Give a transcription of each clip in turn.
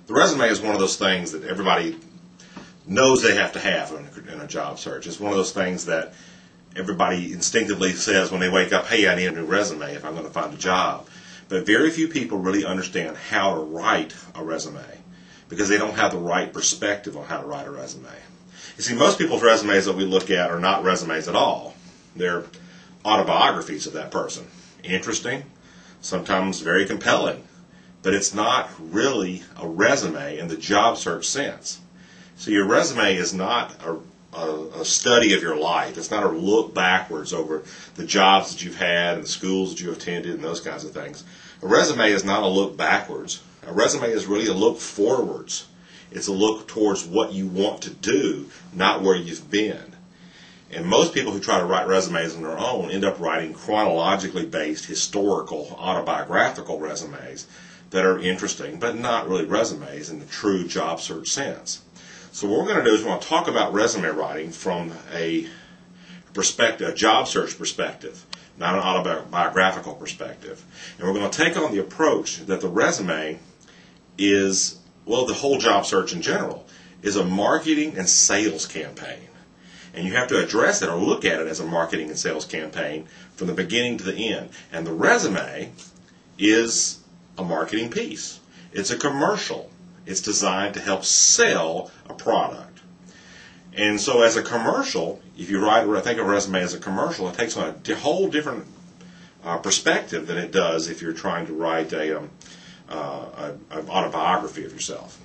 The resume is one of those things that everybody knows they have to have in a job search. It's one of those things that everybody instinctively says when they wake up, hey, I need a new resume if I'm going to find a job. But very few people really understand how to write a resume because they don't have the right perspective on how to write a resume. You see, most people's resumes that we look at are not resumes at all. They're autobiographies of that person. Interesting, sometimes very compelling, but it's not really a resume in the job search sense. So your resume is not a study of your life. It's not a look backwards over the jobs that you've had and the schools that you attended and those kinds of things. A resume is not a look backwards. A resume is really a look forwards. It's a look towards what you want to do, not where you've been. And most people who try to write resumes on their own end up writing chronologically based, historical, autobiographical resumes that are interesting, but not really resumes in the true job search sense. So what we're going to do is we're going to talk about resume writing from a perspective, a job search perspective, not an autobiographical perspective. And we're going to take on the approach that the resume is, well, the whole job search in general, is a marketing and sales campaign. And you have to address it or look at it as a marketing and sales campaign from the beginning to the end. And the resume is a marketing piece. It's a commercial. It's designed to help sell a product. And so as a commercial, if you think of a resume as a commercial, it takes on a whole different perspective than it does if you're trying to write an autobiography of yourself.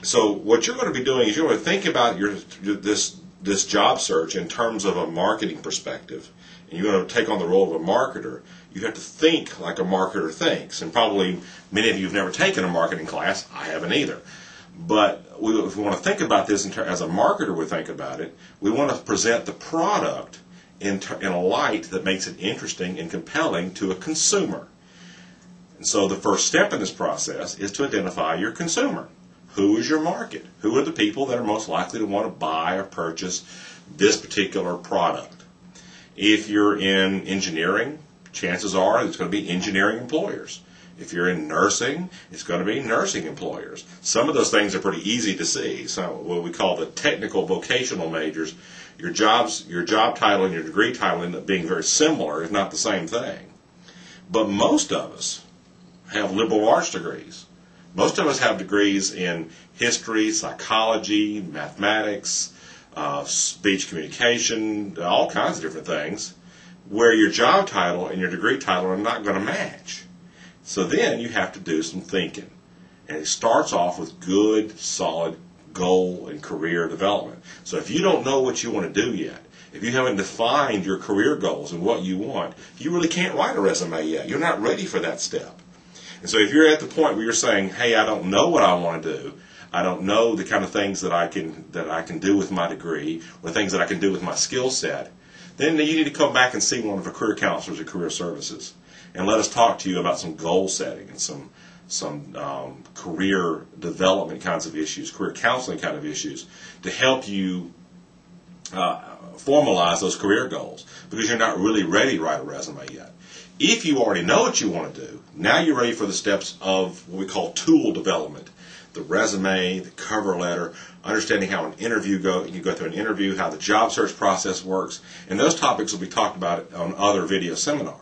So what you're going to be doing is you're going to think about this job search in terms of a marketing perspective, and you're going to take on the role of a marketer. You have to think like a marketer thinks, and probably many of you have never taken a marketing class. I haven't either. But if we want to think about this as a marketer would think about it, we want to present the product in a light that makes it interesting and compelling to a consumer. And so the first step in this process is to identify your consumer. Who is your market? Who are the people that are most likely to want to buy or purchase this particular product? If you're in engineering, chances are it's going to be engineering employers. If you're in nursing, it's going to be nursing employers. Some of those things are pretty easy to see. So what we call the technical vocational majors, your job title and your degree title end up being very similar, if not the same thing. But most of us have liberal arts degrees. Most of us have degrees in history, psychology, mathematics, speech communication, all kinds of different things, where your job title and your degree title are not going to match. So then you have to do some thinking. And it starts off with good, solid goal and career development. So if you don't know what you want to do yet, if you haven't defined your career goals and what you want, you really can't write a resume yet. You're not ready for that step. And so if you're at the point where you're saying, hey, I don't know what I want to do, I don't know the kind of things that I can do with my degree or things that I can do with my skill set, then you need to come back and see one of the career counselors at Career Services and let us talk to you about some goal setting and some career development kinds of issues, career counseling kind of issues to help you formalize those career goals because you're not really ready to write a resume yet. If you already know what you want to do, now you're ready for the steps of what we call tool development. The resume, the cover letter, understanding how an interview you go through an interview, how the job search process works, and those topics will be talked about on other video seminars.